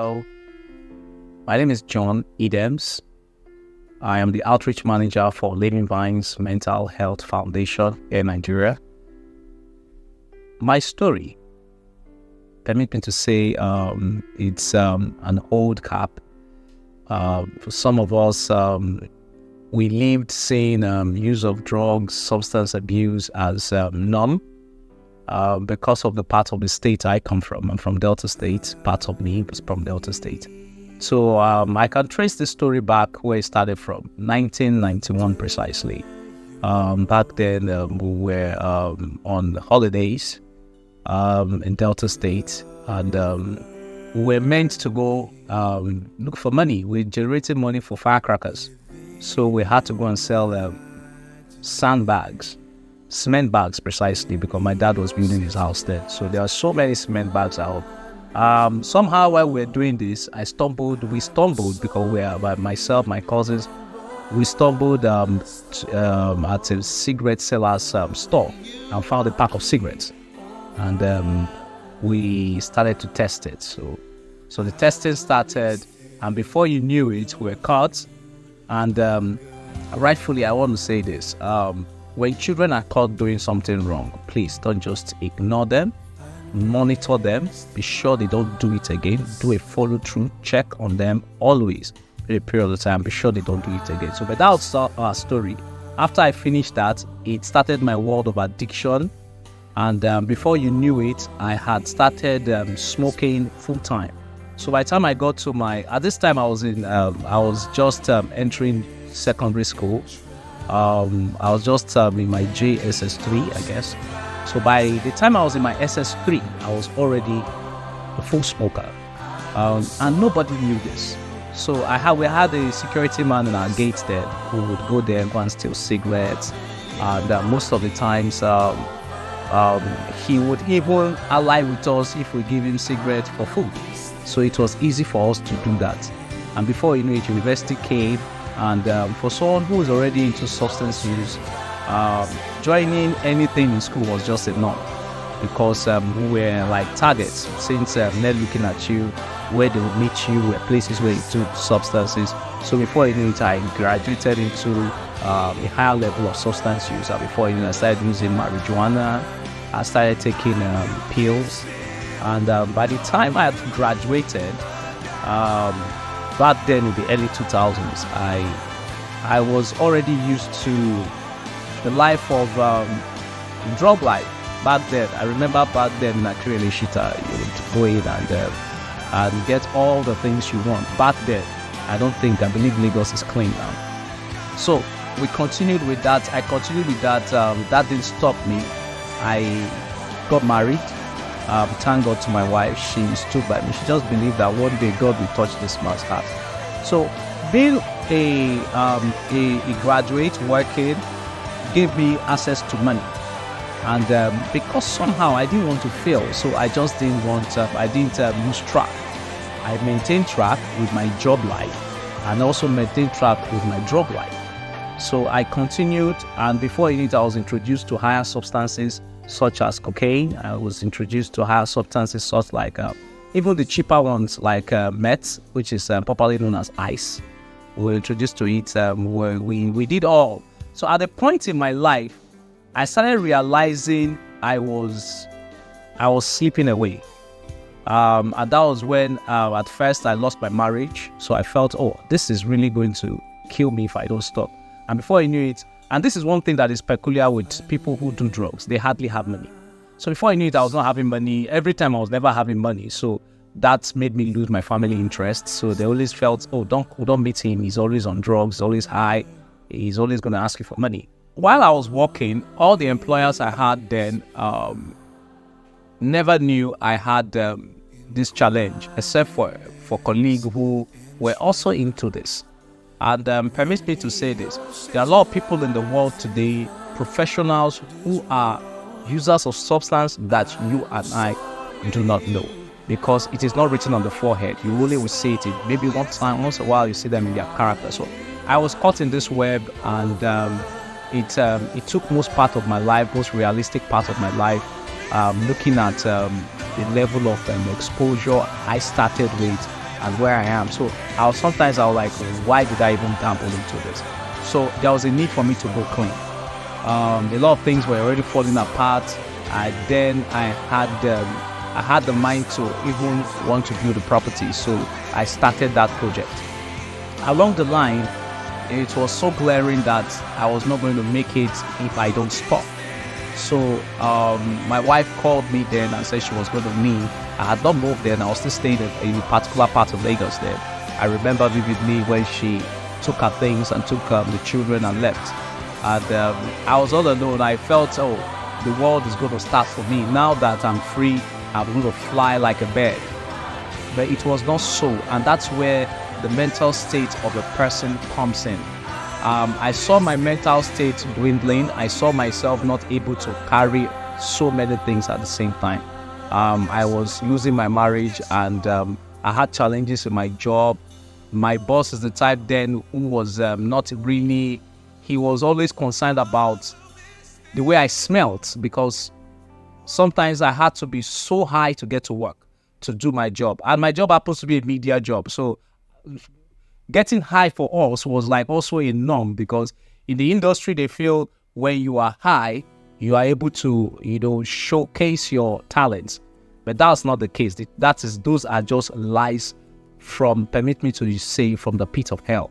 Hello, my name is John Edems. I am the outreach manager for Living Vines Mental Health Foundation in Nigeria. My story, permit me to say, it's an old cap. For some of us, we lived seeing use of drugs, substance abuse as norm. Because of the part of the state I come from. I'm from Delta State. Part of me was from Delta State. So I can trace the story back where it started from, 1991 precisely. Back then, we were on holidays in Delta State, and we were meant to go look for money. We generated money for firecrackers. So we had to go and sell sandbags. Cement bags precisely, because my dad was building his house there. So there are so many cement bags out. Somehow while we were doing this, we stumbled because we are by myself, my cousins. We stumbled at a cigarette seller's store and found a pack of cigarettes, and we started to test it. So the testing started, and before you knew it, we were caught. And rightfully, I want to say this. When children are caught doing something wrong, please don't just ignore them. Monitor them. Be sure they don't do it again. Do a follow-through check on them always. In a period of time, be sure they don't do it again. So, but that was our story. After I finished that, it started my world of addiction. And before you knew it, I had started smoking full-time. So by the time I got to at this time I was just entering secondary school. I was just in my JSS3, I guess. So by the time I was in my SS3, I was already a full smoker, and nobody knew this. So we had a security man in our gates there who would go there and go and steal cigarettes, and most of the times he would even ally with us if we give him cigarettes for food. So it was easy for us to do that. And before you know it, university came. And for someone who is already into substance use, joining anything in school was just a no, because we were like targets, since they're looking at you, where they would meet you, were places where you took substances. So before you knew it, I graduated into a higher level of substance use. And before you know it, I started using marijuana. I started taking pills. And by the time I had graduated, back then in the early 2000s, I was already used to the life of drug life. Back then, I remember back then in Akirele Shita, you would go in and get all the things you want. Back then, I believe Lagos is clean now. So we continued with that. I continued with that. That didn't stop me. I got married. Thank God to my wife, she stood by me. She just believed that one day God will touch this man's heart. So being a graduate working gave me access to money, and because somehow I didn't want to fail, so I just didn't lose track. I maintained track with my job life and also maintained track with my drug life. So I continued, and before it, I was introduced to higher substances such as cocaine. I was introduced to higher substances such like even the cheaper ones like meth, which is popularly known as ice. We were introduced to it. We did all. So at a point in my life, I started realizing I was slipping away. And that was when at first I lost my marriage. So I felt, this is really going to kill me if I don't stop. And before I knew it, and this is one thing that is peculiar with people who do drugs. They hardly have money. So before I knew it, I was not having money. Every time I was never having money. So that made me lose my family interest. So they always felt, don't meet him. He's always on drugs, always high. He's always going to ask you for money. While I was working, all the employers I had then never knew I had this challenge, except for colleagues who were also into this. And permit me to say this, there are a lot of people in the world today, professionals who are users of substance that you and I do not know, because it is not written on the forehead. You only will see it maybe once in a while, you see them in their character. So I was caught in this web, and it took most part of my life, most realistic part of my life, looking at the level of exposure I started with and where I am. So sometimes I was like, why did I even gamble into this? So there was a need for me to go clean. A lot of things were already falling apart. I had the mind to even want to build a property. So I started that project. Along the line, it was so glaring that I was not going to make it if I don't stop. So my wife called me then and said she was going to leave. I had not moved then. I was still staying in a particular part of Lagos then. I remember vividly when she took her things and took the children and left. And I was all alone. I felt, oh, the world is going to start for me. Now that I'm free, I'm going to fly like a bird. But it was not so. And that's where the mental state of a person comes in. I saw my mental state dwindling. I saw myself not able to carry so many things at the same time. I was losing my marriage, and I had challenges in my job. My boss is the type then who was not really, he was always concerned about the way I smelled, because sometimes I had to be so high to get to work, to do my job. And my job happens to be a media job. So getting high for us was like also a norm, because in the industry, they feel when you are high, you are able to, showcase your talents. But that's not the case. Those are just lies from, permit me to say, from the pit of hell.